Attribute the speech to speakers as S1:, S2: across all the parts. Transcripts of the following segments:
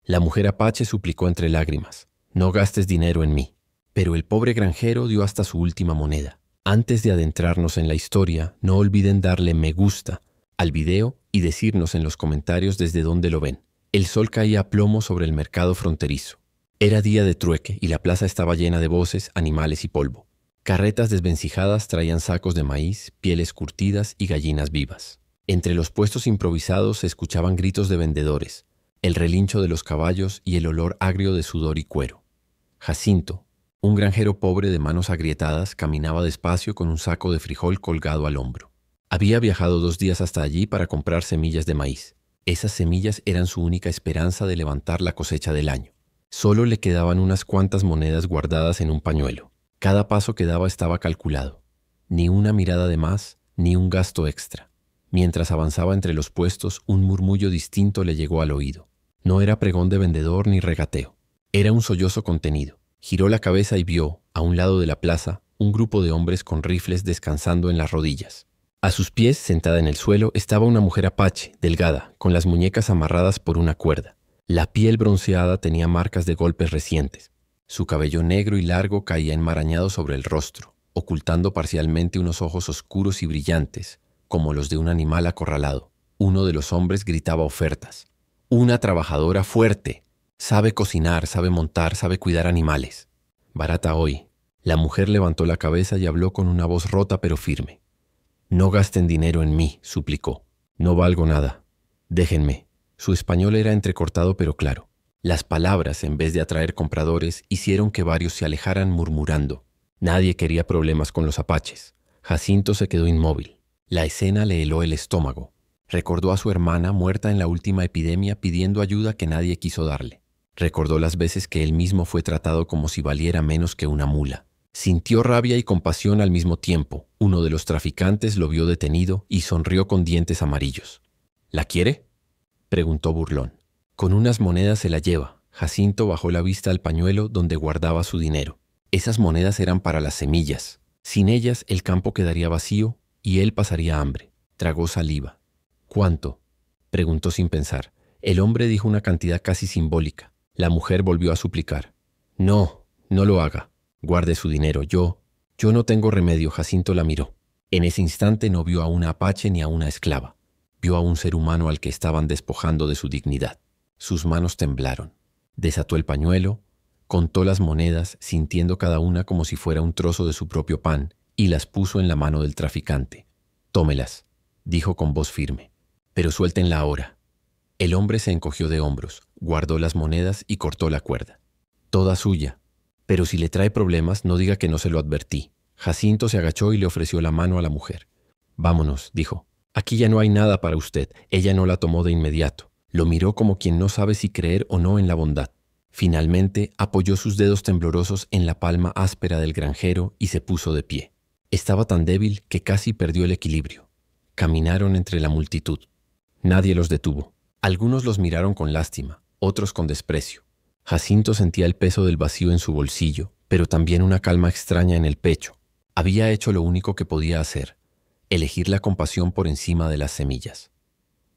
S1: La mujer apache suplicó entre lágrimas: «No gastes dinero en mí». Pero el pobre granjero dio hasta su última moneda. Antes de adentrarnos en la historia, no olviden darle me gusta al video y decirnos en los comentarios desde dónde lo ven. El sol caía a plomo sobre el mercado fronterizo. Era día de trueque y la plaza estaba llena de voces, animales y polvo. Carretas desvencijadas traían sacos de maíz, pieles curtidas y gallinas vivas. Entre los puestos improvisados se escuchaban gritos de vendedores, el relincho de los caballos y el olor agrio de sudor y cuero. Jacinto, un granjero pobre de manos agrietadas, caminaba despacio con un saco de frijol colgado al hombro. Había viajado 2 días hasta allí para comprar semillas de maíz. Esas semillas eran su única esperanza de levantar la cosecha del año. Solo le quedaban unas cuantas monedas guardadas en un pañuelo. Cada paso que daba estaba calculado. Ni una mirada de más, ni un gasto extra. Mientras avanzaba entre los puestos, un murmullo distinto le llegó al oído. No era pregón de vendedor ni regateo. Era un sollozo contenido. Giró la cabeza y vio, a un lado de la plaza, un grupo de hombres con rifles descansando en las rodillas. A sus pies, sentada en el suelo, estaba una mujer apache, delgada, con las muñecas amarradas por una cuerda. La piel bronceada tenía marcas de golpes recientes. Su cabello negro y largo caía enmarañado sobre el rostro, ocultando parcialmente unos ojos oscuros y brillantes, como los de un animal acorralado. Uno de los hombres gritaba ofertas. «Una trabajadora fuerte. Sabe cocinar, sabe montar, sabe cuidar animales. Barata hoy». La mujer levantó la cabeza y habló con una voz rota pero firme. «No gasten dinero en mí», suplicó. «No valgo nada. Déjenme». Su español era entrecortado pero claro. Las palabras, en vez de atraer compradores, hicieron que varios se alejaran murmurando. Nadie quería problemas con los apaches. Jacinto se quedó inmóvil. La escena le heló el estómago. Recordó a su hermana muerta en la última epidemia pidiendo ayuda que nadie quiso darle. Recordó las veces que él mismo fue tratado como si valiera menos que una mula. Sintió rabia y compasión al mismo tiempo. Uno de los traficantes lo vio detenido y sonrió con dientes amarillos. «¿La quiere?», preguntó burlón. «Con unas monedas se la lleva». Jacinto bajó la vista al pañuelo donde guardaba su dinero. Esas monedas eran para las semillas. Sin ellas el campo quedaría vacío y él pasaría hambre. Tragó saliva. «¿Cuánto?», preguntó sin pensar. El hombre dijo una cantidad casi simbólica. La mujer volvió a suplicar. «No, no lo haga. Guarde su dinero. Yo no tengo remedio». Jacinto la miró. En ese instante no vio a una apache ni a una esclava. Vio a un ser humano al que estaban despojando de su dignidad. Sus manos temblaron. Desató el pañuelo, contó las monedas, sintiendo cada una como si fuera un trozo de su propio pan, y las puso en la mano del traficante. «Tómelas», dijo con voz firme. «Pero suéltenla ahora». El hombre se encogió de hombros, guardó las monedas y cortó la cuerda. «Toda suya. Pero si le trae problemas, no diga que no se lo advertí». Jacinto se agachó y le ofreció la mano a la mujer. «Vámonos», dijo. «Aquí ya no hay nada para usted». Ella no la tomó de inmediato. Lo miró como quien no sabe si creer o no en la bondad. Finalmente apoyó sus dedos temblorosos en la palma áspera del granjero y se puso de pie. Estaba tan débil que casi perdió el equilibrio. Caminaron entre la multitud. Nadie los detuvo. Algunos los miraron con lástima, otros con desprecio. Jacinto sentía el peso del vacío en su bolsillo, pero también una calma extraña en el pecho. Había hecho lo único que podía hacer: elegir la compasión por encima de las semillas.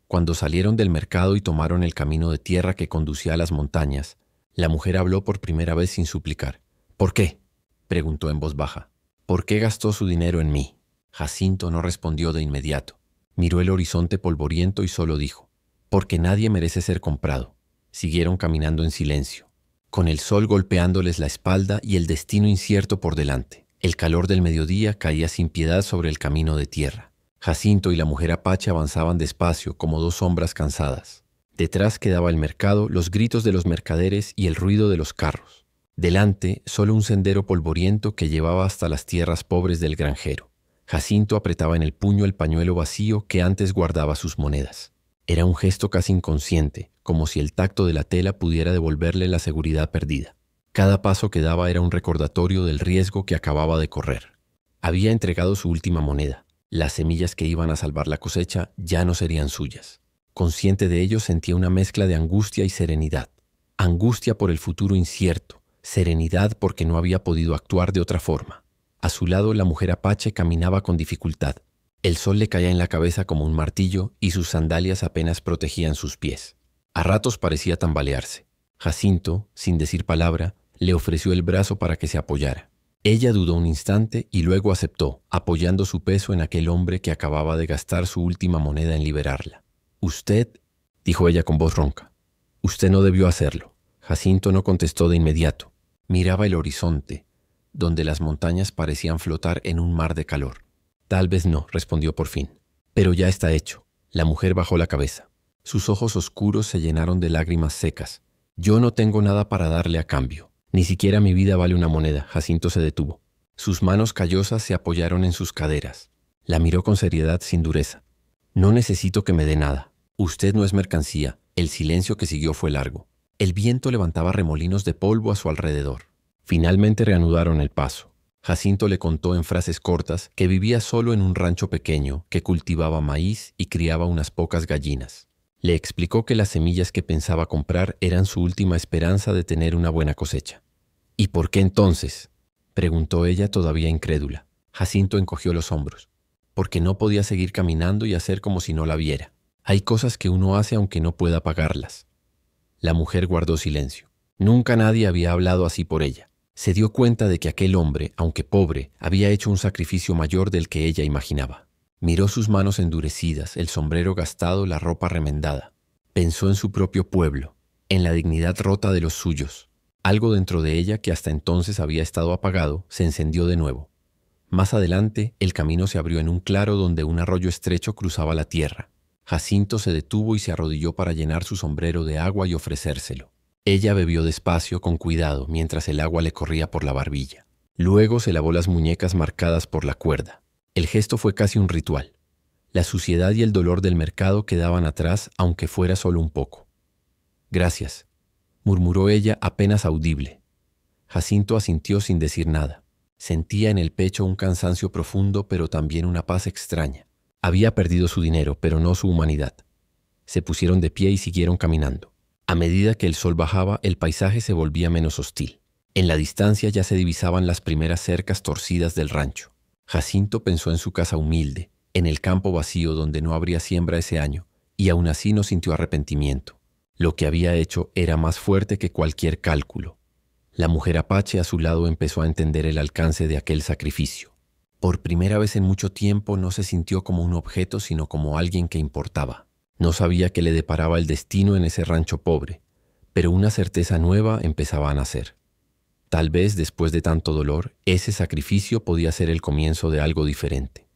S1: Cuando salieron del mercado y tomaron el camino de tierra que conducía a las montañas, la mujer habló por primera vez sin suplicar. «¿Por qué?», preguntó en voz baja. «¿Por qué gastó su dinero en mí?». Jacinto no respondió de inmediato. Miró el horizonte polvoriento y solo dijo: «Porque nadie merece ser comprado». Siguieron caminando en silencio, con el sol golpeándoles la espalda y el destino incierto por delante. El calor del mediodía caía sin piedad sobre el camino de tierra. Jacinto y la mujer apache avanzaban despacio como 2 sombras cansadas. Detrás quedaba el mercado, los gritos de los mercaderes y el ruido de los carros. Delante, solo un sendero polvoriento que llevaba hasta las tierras pobres del granjero. Jacinto apretaba en el puño el pañuelo vacío que antes guardaba sus monedas. Era un gesto casi inconsciente, como si el tacto de la tela pudiera devolverle la seguridad perdida. Cada paso que daba era un recordatorio del riesgo que acababa de correr. Había entregado su última moneda. Las semillas que iban a salvar la cosecha ya no serían suyas. Consciente de ello, sentía una mezcla de angustia y serenidad. Angustia por el futuro incierto, serenidad porque no había podido actuar de otra forma. A su lado, la mujer apache caminaba con dificultad. El sol le caía en la cabeza como un martillo y sus sandalias apenas protegían sus pies. A ratos parecía tambalearse. Jacinto, sin decir palabra, le ofreció el brazo para que se apoyara. Ella dudó un instante y luego aceptó, apoyando su peso en aquel hombre que acababa de gastar su última moneda en liberarla. «Usted», dijo ella con voz ronca, «usted no debió hacerlo». Jacinto no contestó de inmediato. Miraba el horizonte, donde las montañas parecían flotar en un mar de calor. «Tal vez no», respondió por fin. «Pero ya está hecho». La mujer bajó la cabeza. Sus ojos oscuros se llenaron de lágrimas secas. «Yo no tengo nada para darle a cambio. Ni siquiera mi vida vale una moneda». Jacinto se detuvo. Sus manos callosas se apoyaron en sus caderas. La miró con seriedad, sin dureza. «No necesito que me dé nada. Usted no es mercancía». El silencio que siguió fue largo. El viento levantaba remolinos de polvo a su alrededor. Finalmente reanudaron el paso. Jacinto le contó en frases cortas que vivía solo en un rancho pequeño, que cultivaba maíz y criaba unas pocas gallinas. Le explicó que las semillas que pensaba comprar eran su última esperanza de tener una buena cosecha. «¿Y por qué entonces?», preguntó ella todavía incrédula. Jacinto encogió los hombros. «Porque no podía seguir caminando y hacer como si no la viera. Hay cosas que uno hace aunque no pueda pagarlas». La mujer guardó silencio. Nunca nadie había hablado así por ella. Se dio cuenta de que aquel hombre, aunque pobre, había hecho un sacrificio mayor del que ella imaginaba. Miró sus manos endurecidas, el sombrero gastado, la ropa remendada. Pensó en su propio pueblo, en la dignidad rota de los suyos. Algo dentro de ella, que hasta entonces había estado apagado, se encendió de nuevo. Más adelante, el camino se abrió en un claro donde un arroyo estrecho cruzaba la tierra. Jacinto se detuvo y se arrodilló para llenar su sombrero de agua y ofrecérselo. Ella bebió despacio, con cuidado, mientras el agua le corría por la barbilla. Luego se lavó las muñecas marcadas por la cuerda. El gesto fue casi un ritual. La suciedad y el dolor del mercado quedaban atrás, aunque fuera solo un poco. «Gracias», murmuró ella apenas audible. Jacinto asintió sin decir nada. Sentía en el pecho un cansancio profundo, pero también una paz extraña. Había perdido su dinero, pero no su humanidad. Se pusieron de pie y siguieron caminando. A medida que el sol bajaba, el paisaje se volvía menos hostil. En la distancia ya se divisaban las primeras cercas torcidas del rancho. Jacinto pensó en su casa humilde, en el campo vacío donde no habría siembra ese año, y aún así no sintió arrepentimiento. Lo que había hecho era más fuerte que cualquier cálculo. La mujer apache a su lado empezó a entender el alcance de aquel sacrificio. Por primera vez en mucho tiempo no se sintió como un objeto, sino como alguien que importaba. No sabía qué le deparaba el destino en ese rancho pobre, pero una certeza nueva empezaba a nacer. Tal vez, después de tanto dolor, ese sacrificio podía ser el comienzo de algo diferente.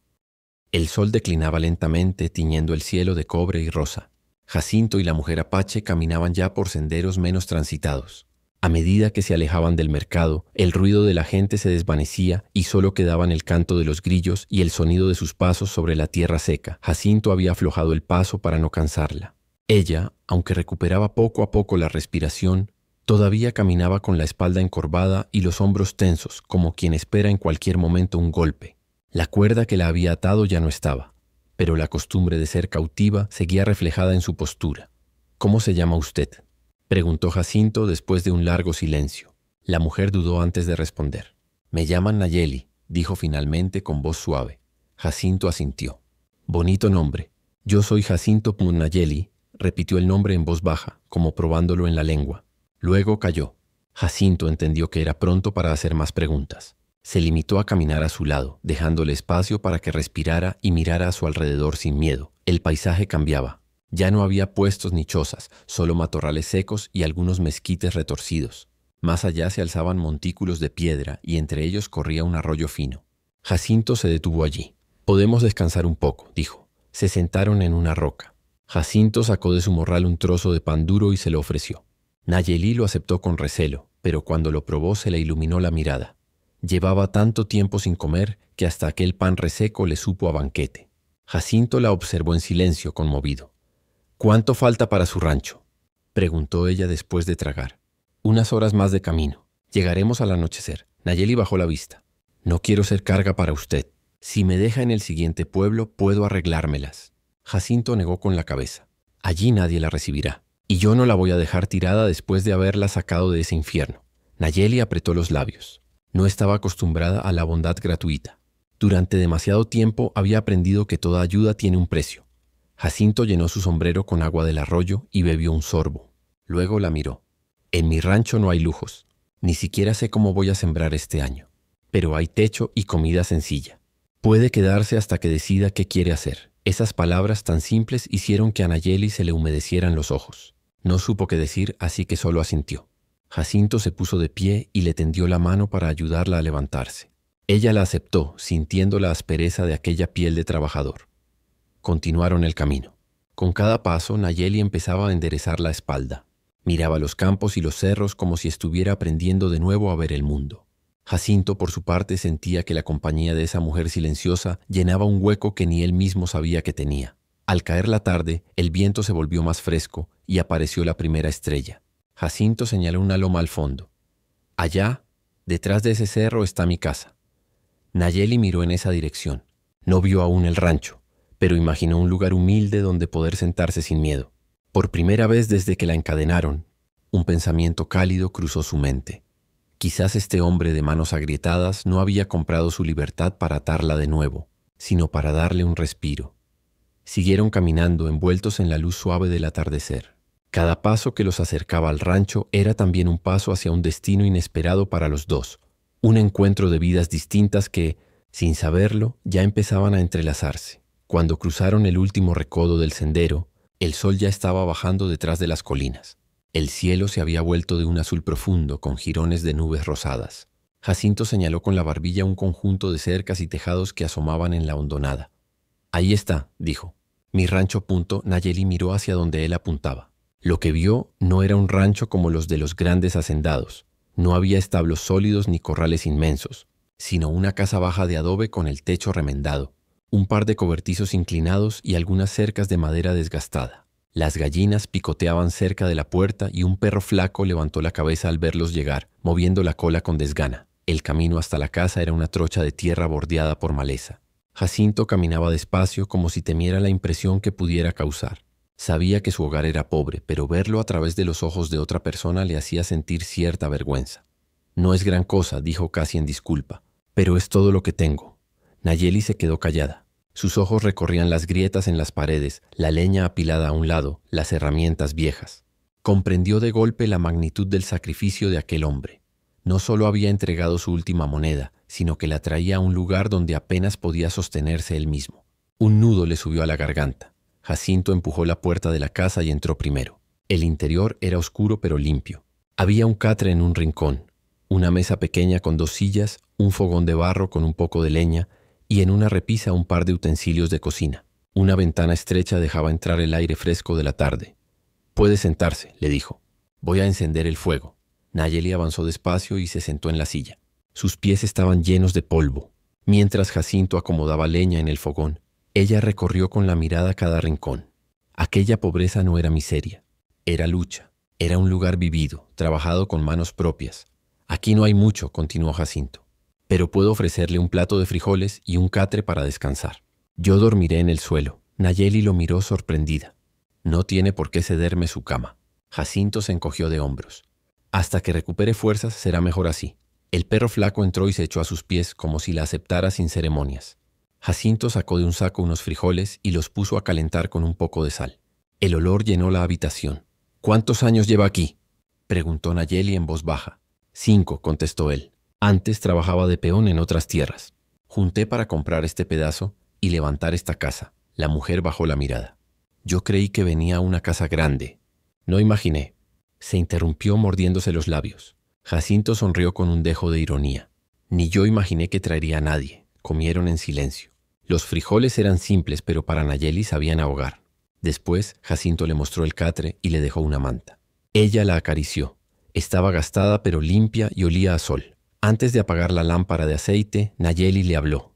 S1: El sol declinaba lentamente, tiñendo el cielo de cobre y rosa. Jacinto y la mujer apache caminaban ya por senderos menos transitados. A medida que se alejaban del mercado, el ruido de la gente se desvanecía y solo quedaban el canto de los grillos y el sonido de sus pasos sobre la tierra seca. Jacinto había aflojado el paso para no cansarla. Ella, aunque recuperaba poco a poco la respiración, todavía caminaba con la espalda encorvada y los hombros tensos, como quien espera en cualquier momento un golpe. La cuerda que la había atado ya no estaba, pero la costumbre de ser cautiva seguía reflejada en su postura. «¿Cómo se llama usted?», preguntó Jacinto después de un largo silencio. La mujer dudó antes de responder. «Me llaman Nayeli», dijo finalmente con voz suave. Jacinto asintió. «Bonito nombre. Yo soy Jacinto Nayeli», repitió el nombre en voz baja, como probándolo en la lengua. Luego calló. Jacinto entendió que era pronto para hacer más preguntas. Se limitó a caminar a su lado, dejándole espacio para que respirara y mirara a su alrededor sin miedo. El paisaje cambiaba. Ya no había puestos ni chozas, solo matorrales secos y algunos mezquites retorcidos. Más allá se alzaban montículos de piedra y entre ellos corría un arroyo fino. Jacinto se detuvo allí. «Podemos descansar un poco», dijo. Se sentaron en una roca. Jacinto sacó de su morral un trozo de pan duro y se lo ofreció. Nayeli lo aceptó con recelo, pero cuando lo probó se le iluminó la mirada. Llevaba tanto tiempo sin comer que hasta aquel pan reseco le supo a banquete. Jacinto la observó en silencio, conmovido. «¿Cuánto falta para su rancho?», preguntó ella después de tragar. «Unas horas más de camino. Llegaremos al anochecer». Nayeli bajó la vista. «No quiero ser carga para usted. Si me deja en el siguiente pueblo, puedo arreglármelas». Jacinto negó con la cabeza. «Allí nadie la recibirá. Y yo no la voy a dejar tirada después de haberla sacado de ese infierno». Nayeli apretó los labios. No estaba acostumbrada a la bondad gratuita. Durante demasiado tiempo había aprendido que toda ayuda tiene un precio. Jacinto llenó su sombrero con agua del arroyo y bebió un sorbo. Luego la miró. En mi rancho no hay lujos. Ni siquiera sé cómo voy a sembrar este año. Pero hay techo y comida sencilla. Puede quedarse hasta que decida qué quiere hacer. Esas palabras tan simples hicieron que a Nayeli se le humedecieran los ojos. No supo qué decir, así que solo asintió. Jacinto se puso de pie y le tendió la mano para ayudarla a levantarse. Ella la aceptó, sintiendo la aspereza de aquella piel de trabajador. Continuaron el camino. Con cada paso, Nayeli empezaba a enderezar la espalda. Miraba los campos y los cerros como si estuviera aprendiendo de nuevo a ver el mundo. Jacinto, por su parte, sentía que la compañía de esa mujer silenciosa llenaba un hueco que ni él mismo sabía que tenía. Al caer la tarde, el viento se volvió más fresco y apareció la primera estrella. Jacinto señaló una loma al fondo. Allá, detrás de ese cerro, está mi casa. Nayeli miró en esa dirección. No vio aún el rancho, pero imaginó un lugar humilde donde poder sentarse sin miedo. Por primera vez desde que la encadenaron, un pensamiento cálido cruzó su mente. Quizás este hombre de manos agrietadas no había comprado su libertad para atarla de nuevo, sino para darle un respiro. Siguieron caminando envueltos en la luz suave del atardecer. Cada paso que los acercaba al rancho era también un paso hacia un destino inesperado para los dos, un encuentro de vidas distintas que, sin saberlo, ya empezaban a entrelazarse. Cuando cruzaron el último recodo del sendero, el sol ya estaba bajando detrás de las colinas. El cielo se había vuelto de un azul profundo con jirones de nubes rosadas. Jacinto señaló con la barbilla un conjunto de cercas y tejados que asomaban en la hondonada. Ahí está, dijo. Mi rancho. Nayeli miró hacia donde él apuntaba. Lo que vio no era un rancho como los de los grandes hacendados. No había establos sólidos ni corrales inmensos, sino una casa baja de adobe con el techo remendado, un par de cobertizos inclinados y algunas cercas de madera desgastada. Las gallinas picoteaban cerca de la puerta y un perro flaco levantó la cabeza al verlos llegar, moviendo la cola con desgana. El camino hasta la casa era una trocha de tierra bordeada por maleza. Jacinto caminaba despacio como si temiera la impresión que pudiera causar. Sabía que su hogar era pobre, pero verlo a través de los ojos de otra persona le hacía sentir cierta vergüenza. No es gran cosa, dijo casi en disculpa, pero es todo lo que tengo. Nayeli se quedó callada. Sus ojos recorrían las grietas en las paredes, la leña apilada a un lado, las herramientas viejas. Comprendió de golpe la magnitud del sacrificio de aquel hombre. No solo había entregado su última moneda, sino que la traía a un lugar donde apenas podía sostenerse él mismo. Un nudo le subió a la garganta. Jacinto empujó la puerta de la casa y entró primero. El interior era oscuro pero limpio. Había un catre en un rincón, una mesa pequeña con 2 sillas, un fogón de barro con un poco de leña, y en una repisa un par de utensilios de cocina. Una ventana estrecha dejaba entrar el aire fresco de la tarde. «Puede sentarse», le dijo. «Voy a encender el fuego». Nayeli avanzó despacio y se sentó en la silla. Sus pies estaban llenos de polvo. Mientras Jacinto acomodaba leña en el fogón, ella recorrió con la mirada cada rincón. Aquella pobreza no era miseria, era lucha. Era un lugar vivido, trabajado con manos propias. «Aquí no hay mucho», continuó Jacinto, «pero puedo ofrecerle un plato de frijoles y un catre para descansar. Yo dormiré en el suelo». Nayeli lo miró sorprendida. «No tiene por qué cederme su cama». Jacinto se encogió de hombros. «Hasta que recupere fuerzas será mejor así». El perro flaco entró y se echó a sus pies como si la aceptara sin ceremonias. Jacinto sacó de un saco unos frijoles y los puso a calentar con un poco de sal. El olor llenó la habitación. «¿Cuántos años lleva aquí?», preguntó Nayeli en voz baja. «5», contestó él. «Antes trabajaba de peón en otras tierras. Junté para comprar este pedazo y levantar esta casa». La mujer bajó la mirada. «Yo creí que venía a una casa grande. No imaginé». Se interrumpió mordiéndose los labios. Jacinto sonrió con un dejo de ironía. «Ni yo imaginé que traería a nadie». Comieron en silencio. Los frijoles eran simples, pero para Nayeli sabían a hogar. Después, Jacinto le mostró el catre y le dejó una manta. Ella la acarició. Estaba gastada pero limpia y olía a sol. Antes de apagar la lámpara de aceite, Nayeli le habló.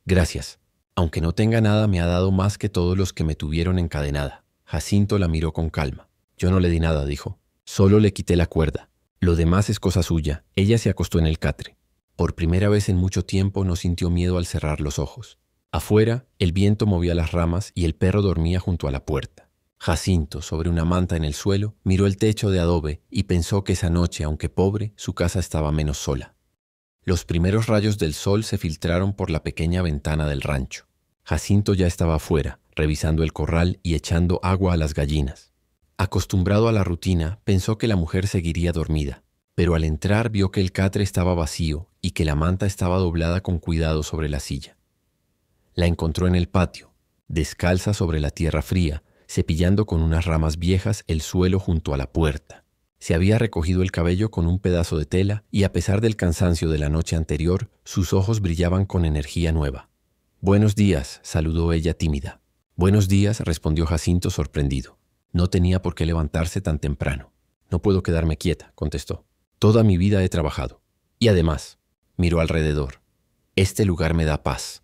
S1: «Gracias. Aunque no tenga nada, me ha dado más que todos los que me tuvieron encadenada». Jacinto la miró con calma. «Yo no le di nada», dijo. «Solo le quité la cuerda. Lo demás es cosa suya». Ella se acostó en el catre. Por primera vez en mucho tiempo no sintió miedo al cerrar los ojos. Afuera, el viento movía las ramas y el perro dormía junto a la puerta. Jacinto, sobre una manta en el suelo, miró el techo de adobe y pensó que esa noche, aunque pobre, su casa estaba menos sola. Los primeros rayos del sol se filtraron por la pequeña ventana del rancho. Jacinto ya estaba afuera, revisando el corral y echando agua a las gallinas. Acostumbrado a la rutina, pensó que la mujer seguiría dormida, pero al entrar vio que el catre estaba vacío y que la manta estaba doblada con cuidado sobre la silla. La encontró en el patio, descalza sobre la tierra fría, cepillando con unas ramas viejas el suelo junto a la puerta. Se había recogido el cabello con un pedazo de tela y a pesar del cansancio de la noche anterior, sus ojos brillaban con energía nueva. «Buenos días», saludó ella tímida. «Buenos días», respondió Jacinto sorprendido. No tenía por qué levantarse tan temprano. «No puedo quedarme quieta», contestó. «Toda mi vida he trabajado. Y además», miró alrededor, «este lugar me da paz».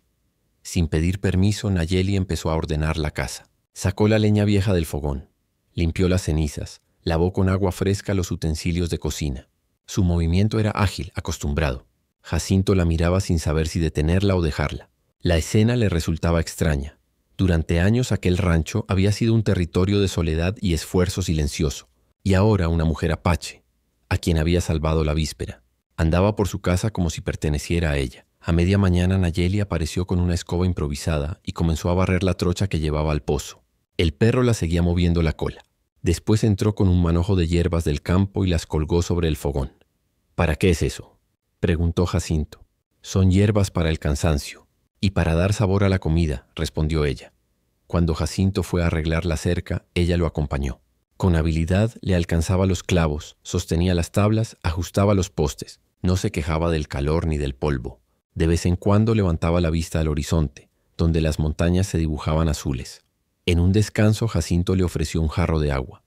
S1: Sin pedir permiso, Nayeli empezó a ordenar la casa. Sacó la leña vieja del fogón, limpió las cenizas, lavó con agua fresca los utensilios de cocina. Su movimiento era ágil, acostumbrado. Jacinto la miraba sin saber si detenerla o dejarla. La escena le resultaba extraña. Durante años aquel rancho había sido un territorio de soledad y esfuerzo silencioso, y ahora una mujer apache, a quien había salvado la víspera, andaba por su casa como si perteneciera a ella. A media mañana Nayeli apareció con una escoba improvisada y comenzó a barrer la trocha que llevaba al pozo. El perro la seguía moviendo la cola. Después entró con un manojo de hierbas del campo y las colgó sobre el fogón. «¿Para qué es eso?», preguntó Jacinto. «Son hierbas para el cansancio y para dar sabor a la comida», respondió ella. Cuando Jacinto fue a arreglar la cerca, ella lo acompañó. Con habilidad le alcanzaba los clavos, sostenía las tablas, ajustaba los postes. No se quejaba del calor ni del polvo. De vez en cuando levantaba la vista al horizonte, donde las montañas se dibujaban azules. En un descanso, Jacinto le ofreció un jarro de agua.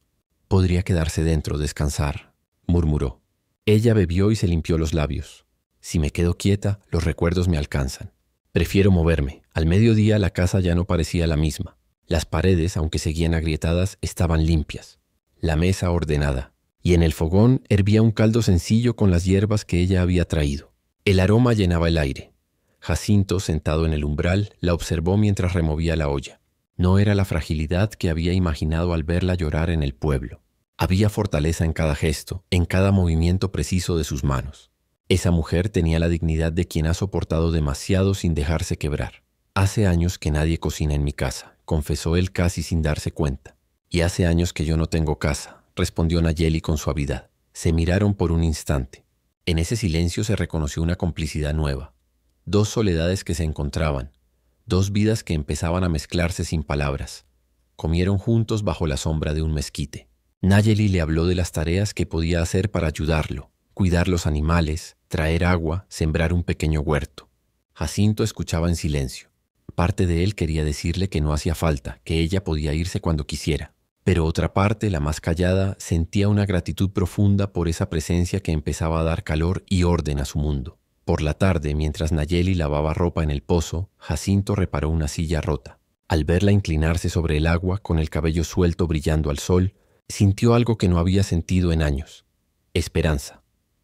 S1: «Podría quedarse dentro, descansar», murmuró. Ella bebió y se limpió los labios. «Si me quedo quieta, los recuerdos me alcanzan. Prefiero moverme». Al mediodía la casa ya no parecía la misma. Las paredes, aunque seguían agrietadas, estaban limpias. La mesa ordenada. Y en el fogón hervía un caldo sencillo con las hierbas que ella había traído. El aroma llenaba el aire. Jacinto, sentado en el umbral, la observó mientras removía la olla. No era la fragilidad que había imaginado al verla llorar en el pueblo. Había fortaleza en cada gesto, en cada movimiento preciso de sus manos. Esa mujer tenía la dignidad de quien ha soportado demasiado sin dejarse quebrar. «Hace años que nadie cocina en mi casa», confesó él casi sin darse cuenta. «Y hace años que yo no tengo casa», respondió Nayeli con suavidad. Se miraron por un instante. En ese silencio se reconoció una complicidad nueva. Dos soledades que se encontraban. Dos vidas que empezaban a mezclarse sin palabras. Comieron juntos bajo la sombra de un mezquite. Nayeli le habló de las tareas que podía hacer para ayudarlo. Cuidar los animales, traer agua, sembrar un pequeño huerto. Jacinto escuchaba en silencio. Parte de él quería decirle que no hacía falta, que ella podía irse cuando quisiera. Pero otra parte, la más callada, sentía una gratitud profunda por esa presencia que empezaba a dar calor y orden a su mundo. Por la tarde, mientras Nayeli lavaba ropa en el pozo, Jacinto reparó una silla rota. Al verla inclinarse sobre el agua, con el cabello suelto brillando al sol, sintió algo que no había sentido en años: esperanza.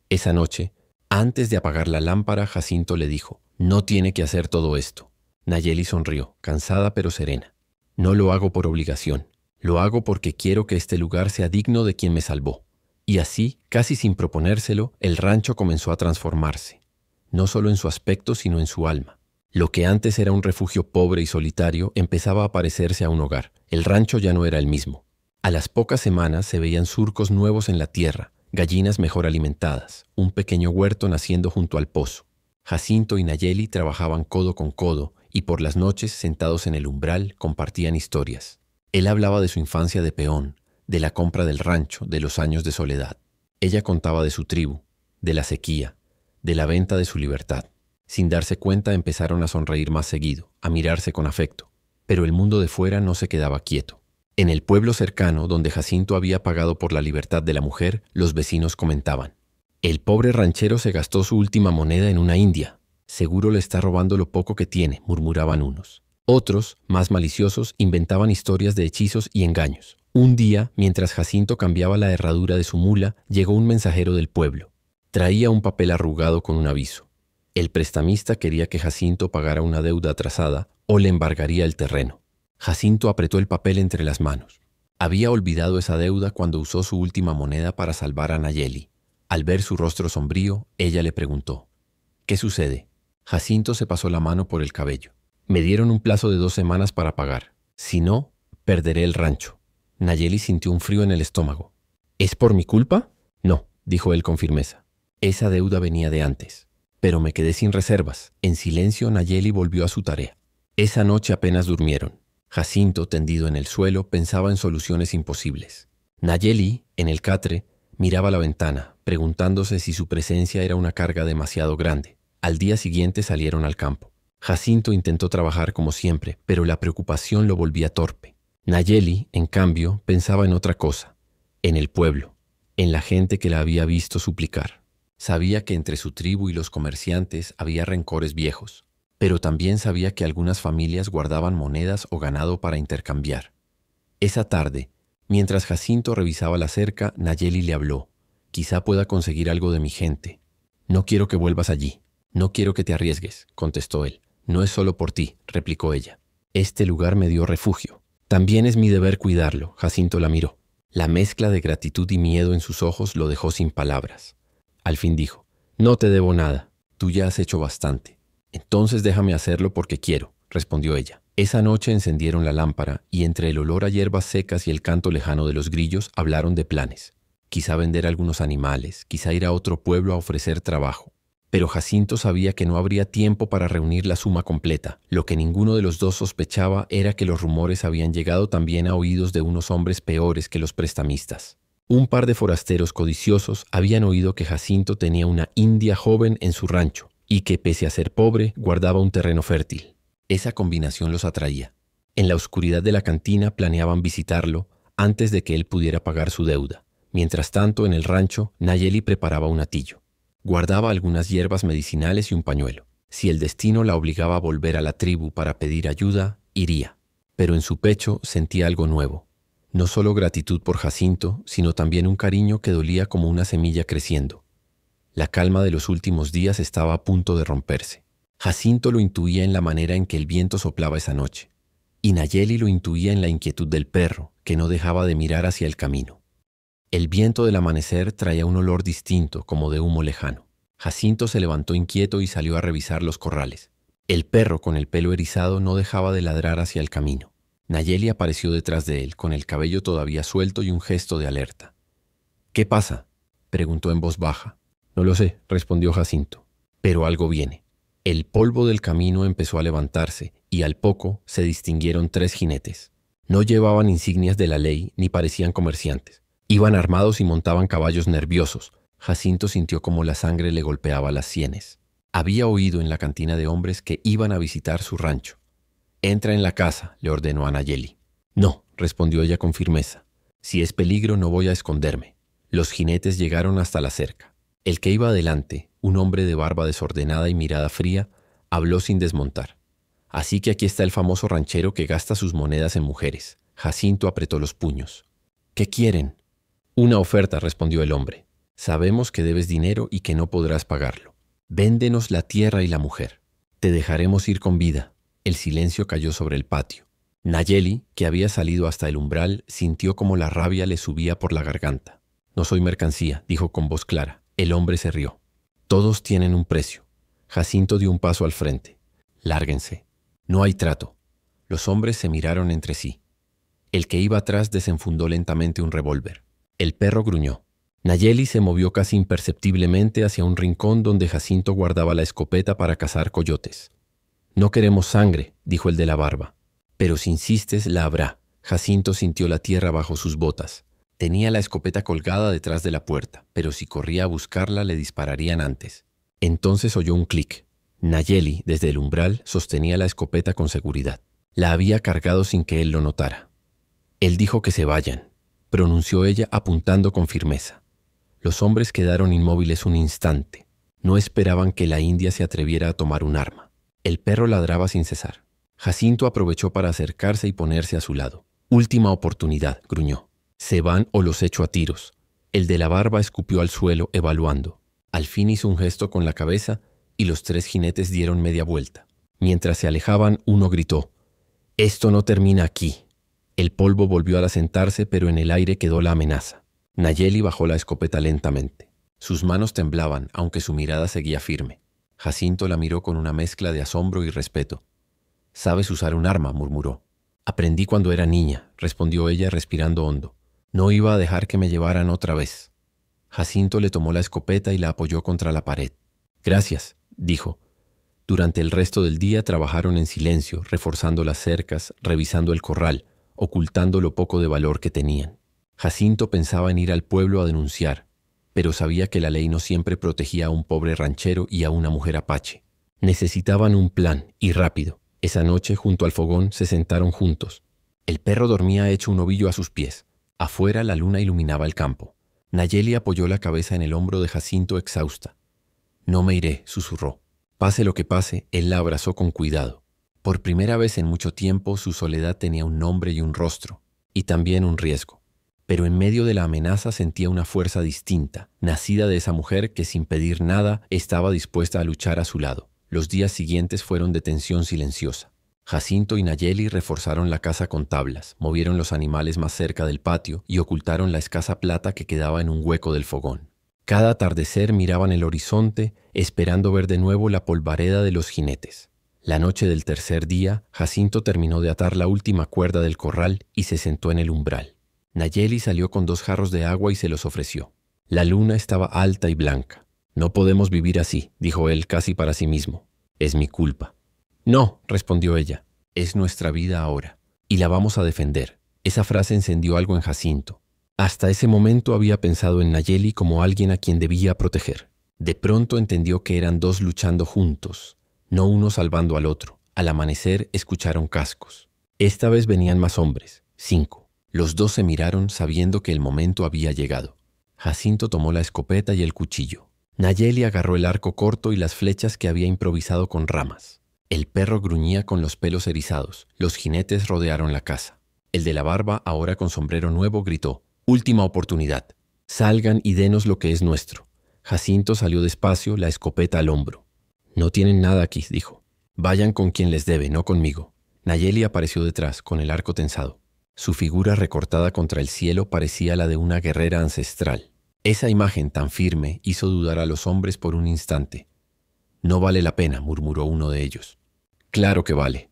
S1: Esa noche, antes de apagar la lámpara, Jacinto le dijo: «No tiene que hacer todo esto». Nayeli sonrió, cansada pero serena. «No lo hago por obligación. Lo hago porque quiero que este lugar sea digno de quien me salvó». Y así, casi sin proponérselo, el rancho comenzó a transformarse. No solo en su aspecto, sino en su alma. Lo que antes era un refugio pobre y solitario empezaba a parecerse a un hogar. El rancho ya no era el mismo. A las pocas semanas se veían surcos nuevos en la tierra, gallinas mejor alimentadas, un pequeño huerto naciendo junto al pozo. Jacinto y Nayeli trabajaban codo con codo y por las noches, sentados en el umbral, compartían historias. Él hablaba de su infancia de peón, de la compra del rancho, de los años de soledad. Ella contaba de su tribu, de la sequía, de la venta de su libertad. Sin darse cuenta empezaron a sonreír más seguido, a mirarse con afecto. Pero el mundo de fuera no se quedaba quieto. En el pueblo cercano, donde Jacinto había pagado por la libertad de la mujer, los vecinos comentaban: «El pobre ranchero se gastó su última moneda en una india. Seguro le está robando lo poco que tiene», murmuraban unos. Otros, más maliciosos, inventaban historias de hechizos y engaños. Un día, mientras Jacinto cambiaba la herradura de su mula, llegó un mensajero del pueblo. Traía un papel arrugado con un aviso. El prestamista quería que Jacinto pagara una deuda atrasada o le embargaría el terreno. Jacinto apretó el papel entre las manos. Había olvidado esa deuda cuando usó su última moneda para salvar a Nayeli. Al ver su rostro sombrío, ella le preguntó: «¿Qué sucede?». Jacinto se pasó la mano por el cabello. «Me dieron un plazo de 2 semanas para pagar. Si no, perderé el rancho». Nayeli sintió un frío en el estómago. ¿Es por mi culpa? No, dijo él con firmeza. Esa deuda venía de antes. Pero me quedé sin reservas. En silencio, Nayeli volvió a su tarea. Esa noche apenas durmieron. Jacinto, tendido en el suelo, pensaba en soluciones imposibles. Nayeli, en el catre, miraba la ventana, preguntándose si su presencia era una carga demasiado grande. Al día siguiente salieron al campo. Jacinto intentó trabajar como siempre, pero la preocupación lo volvía torpe. Nayeli, en cambio, pensaba en otra cosa, en el pueblo, en la gente que la había visto suplicar. Sabía que entre su tribu y los comerciantes había rencores viejos, pero también sabía que algunas familias guardaban monedas o ganado para intercambiar. Esa tarde, mientras Jacinto revisaba la cerca, Nayeli le habló. «Quizá pueda conseguir algo de mi gente. No quiero que vuelvas allí. No quiero que te arriesgues», contestó él. «No es solo por ti», replicó ella. «Este lugar me dio refugio. También es mi deber cuidarlo», Jacinto la miró. La mezcla de gratitud y miedo en sus ojos lo dejó sin palabras. Al fin dijo, «No te debo nada. Tú ya has hecho bastante». «Entonces déjame hacerlo porque quiero», respondió ella. Esa noche encendieron la lámpara y entre el olor a hierbas secas y el canto lejano de los grillos hablaron de planes. Quizá vender algunos animales, quizá ir a otro pueblo a ofrecer trabajo. Pero Jacinto sabía que no habría tiempo para reunir la suma completa. Lo que ninguno de los dos sospechaba era que los rumores habían llegado también a oídos de unos hombres peores que los prestamistas. Un par de forasteros codiciosos habían oído que Jacinto tenía una india joven en su rancho y que, pese a ser pobre, guardaba un terreno fértil. Esa combinación los atraía. En la oscuridad de la cantina planeaban visitarlo antes de que él pudiera pagar su deuda. Mientras tanto, en el rancho, Nayeli preparaba un hatillo. Guardaba algunas hierbas medicinales y un pañuelo. Si el destino la obligaba a volver a la tribu para pedir ayuda, iría. Pero en su pecho sentía algo nuevo. No solo gratitud por Jacinto, sino también un cariño que dolía como una semilla creciendo. La calma de los últimos días estaba a punto de romperse. Jacinto lo intuía en la manera en que el viento soplaba esa noche. Y Nayeli lo intuía en la inquietud del perro, que no dejaba de mirar hacia el camino. El viento del amanecer traía un olor distinto, como de humo lejano. Jacinto se levantó inquieto y salió a revisar los corrales. El perro, con el pelo erizado, no dejaba de ladrar hacia el camino. Nayeli apareció detrás de él, con el cabello todavía suelto y un gesto de alerta. «¿Qué pasa?», preguntó en voz baja. «No lo sé», respondió Jacinto, «pero algo viene». El polvo del camino empezó a levantarse y al poco se distinguieron 3 jinetes. No llevaban insignias de la ley ni parecían comerciantes. Iban armados y montaban caballos nerviosos. Jacinto sintió como la sangre le golpeaba las sienes. Había oído en la cantina de hombres que iban a visitar su rancho. «Entra en la casa», le ordenó a Nayeli. «No», respondió ella con firmeza. «Si es peligro no voy a esconderme». Los jinetes llegaron hasta la cerca. El que iba adelante, un hombre de barba desordenada y mirada fría, habló sin desmontar. «Así que aquí está el famoso ranchero que gasta sus monedas en mujeres». Jacinto apretó los puños. «¿Qué quieren?» «Una oferta», respondió el hombre. «Sabemos que debes dinero y que no podrás pagarlo. Véndenos la tierra y la mujer. Te dejaremos ir con vida». El silencio cayó sobre el patio. Nayeli, que había salido hasta el umbral, sintió como la rabia le subía por la garganta. «No soy mercancía», dijo con voz clara. El hombre se rió. «Todos tienen un precio». Jacinto dio un paso al frente. «Lárguense. No hay trato». Los hombres se miraron entre sí. El que iba atrás desenfundó lentamente un revólver. El perro gruñó. Nayeli se movió casi imperceptiblemente hacia un rincón donde Jacinto guardaba la escopeta para cazar coyotes. «No queremos sangre», dijo el de la barba. «Pero si insistes, la habrá». Jacinto sintió la tierra bajo sus botas. Tenía la escopeta colgada detrás de la puerta, pero si corría a buscarla le dispararían antes. Entonces oyó un clic. Nayeli, desde el umbral, sostenía la escopeta con seguridad. La había cargado sin que él lo notara. «Él dijo que se vayan», pronunció ella apuntando con firmeza. Los hombres quedaron inmóviles un instante. No esperaban que la india se atreviera a tomar un arma. El perro ladraba sin cesar. Jacinto aprovechó para acercarse y ponerse a su lado. «Última oportunidad», gruñó. «Se van o los echo a tiros». El de la barba escupió al suelo, evaluando. Al fin hizo un gesto con la cabeza y los 3 jinetes dieron media vuelta. Mientras se alejaban, uno gritó: «Esto no termina aquí». El polvo volvió a sentarse, pero en el aire quedó la amenaza. Nayeli bajó la escopeta lentamente. Sus manos temblaban, aunque su mirada seguía firme. Jacinto la miró con una mezcla de asombro y respeto. «Sabes usar un arma», murmuró. Aprendí cuando era niña, respondió ella respirando hondo. No iba a dejar que me llevaran otra vez. Jacinto le tomó la escopeta y la apoyó contra la pared. Gracias, dijo. Durante el resto del día trabajaron en silencio, reforzando las cercas, revisando el corral, ocultando lo poco de valor que tenían. Jacinto pensaba en ir al pueblo a denunciar, pero sabía que la ley no siempre protegía a un pobre ranchero y a una mujer apache. Necesitaban un plan, y rápido. Esa noche, junto al fogón, se sentaron juntos. El perro dormía hecho un ovillo a sus pies. Afuera la luna iluminaba el campo. Nayeli apoyó la cabeza en el hombro de Jacinto exhausta. No me iré, susurró. Pase lo que pase, él la abrazó con cuidado. Por primera vez en mucho tiempo su soledad tenía un nombre y un rostro, y también un riesgo. Pero en medio de la amenaza sentía una fuerza distinta, nacida de esa mujer que sin pedir nada estaba dispuesta a luchar a su lado. Los días siguientes fueron de tensión silenciosa. Jacinto y Nayeli reforzaron la casa con tablas, movieron los animales más cerca del patio y ocultaron la escasa plata que quedaba en un hueco del fogón. Cada atardecer miraban el horizonte, esperando ver de nuevo la polvareda de los jinetes. La noche del tercer día, Jacinto terminó de atar la última cuerda del corral y se sentó en el umbral. Nayeli salió con 2 jarros de agua y se los ofreció. La luna estaba alta y blanca. No podemos vivir así, dijo él casi para sí mismo. Es mi culpa. No, respondió ella. Es nuestra vida ahora. Y la vamos a defender. Esa frase encendió algo en Jacinto. Hasta ese momento había pensado en Nayeli como alguien a quien debía proteger. De pronto entendió que eran 2 luchando juntos, no uno salvando al otro. Al amanecer escucharon cascos. Esta vez venían más hombres, 5. Los 2 se miraron sabiendo que el momento había llegado. Jacinto tomó la escopeta y el cuchillo. Nayeli agarró el arco corto y las flechas que había improvisado con ramas. El perro gruñía con los pelos erizados. Los jinetes rodearon la casa. El de la barba, ahora con sombrero nuevo, gritó: «Última oportunidad. Salgan y denos lo que es nuestro». Jacinto salió despacio, la escopeta al hombro. «No tienen nada aquí», dijo. «Vayan con quien les debe, no conmigo». Nayeli apareció detrás, con el arco tensado. Su figura recortada contra el cielo parecía la de una guerrera ancestral. Esa imagen tan firme hizo dudar a los hombres por un instante. «No vale la pena», murmuró uno de ellos. «Claro que vale»,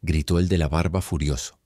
S1: gritó el de la barba furioso.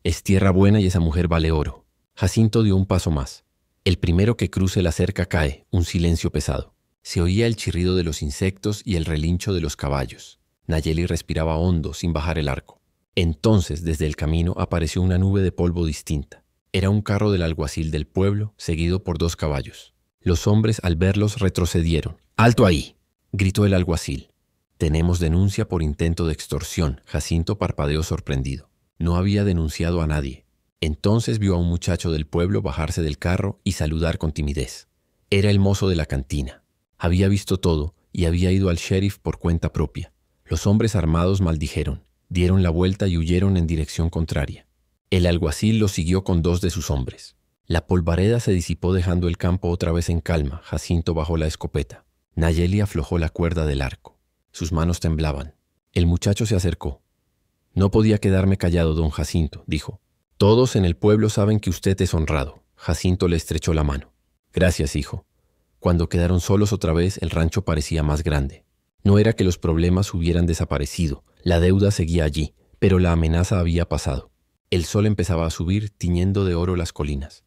S1: «Es tierra buena y esa mujer vale oro». Jacinto dio un paso más. El primero que cruce la cerca cae, un silencio pesado. Se oía el chirrido de los insectos y el relincho de los caballos. Nayeli respiraba hondo sin bajar el arco. Entonces, desde el camino apareció una nube de polvo distinta. Era un carro del alguacil del pueblo, seguido por 2 caballos. Los hombres, al verlos, retrocedieron. «¡Alto ahí!», gritó el alguacil. «Tenemos denuncia por intento de extorsión». Jacinto parpadeó sorprendido. No había denunciado a nadie. Entonces vio a un muchacho del pueblo bajarse del carro y saludar con timidez. Era el mozo de la cantina. Había visto todo y había ido al sheriff por cuenta propia. Los hombres armados maldijeron, dieron la vuelta y huyeron en dirección contraria. El alguacil los siguió con 2 de sus hombres. La polvareda se disipó dejando el campo otra vez en calma. Jacinto bajó la escopeta. Nayeli aflojó la cuerda del arco. Sus manos temblaban. El muchacho se acercó. «No podía quedarme callado, don Jacinto», dijo. «Todos en el pueblo saben que usted es honrado». Jacinto le estrechó la mano. «Gracias, hijo». Cuando quedaron solos otra vez, el rancho parecía más grande. No era que los problemas hubieran desaparecido, la deuda seguía allí, pero la amenaza había pasado. El sol empezaba a subir, tiñendo de oro las colinas.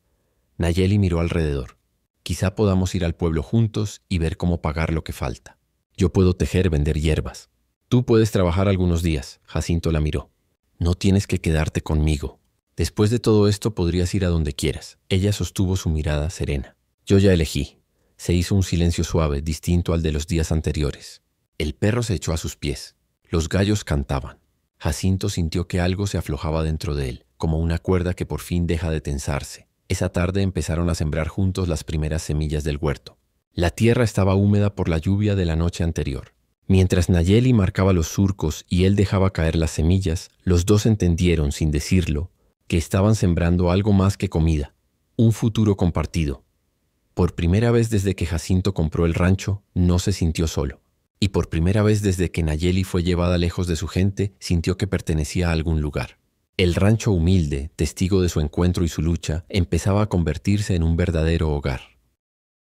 S1: Nayeli miró alrededor. «Quizá podamos ir al pueblo juntos y ver cómo pagar lo que falta. Yo puedo tejer, vender hierbas. Tú puedes trabajar algunos días». Jacinto la miró. «No tienes que quedarte conmigo. Después de todo esto podrías ir a donde quieras». Ella sostuvo su mirada serena. «Yo ya elegí». Se hizo un silencio suave, distinto al de los días anteriores. El perro se echó a sus pies. Los gallos cantaban. Jacinto sintió que algo se aflojaba dentro de él, como una cuerda que por fin deja de tensarse. Esa tarde empezaron a sembrar juntos las primeras semillas del huerto. La tierra estaba húmeda por la lluvia de la noche anterior. Mientras Nayeli marcaba los surcos y él dejaba caer las semillas, los 2 entendieron, sin decirlo, que estaban sembrando algo más que comida, un futuro compartido. Por primera vez desde que Jacinto compró el rancho, no se sintió solo. Y por primera vez desde que Nayeli fue llevada lejos de su gente, sintió que pertenecía a algún lugar. El rancho humilde, testigo de su encuentro y su lucha, empezaba a convertirse en un verdadero hogar.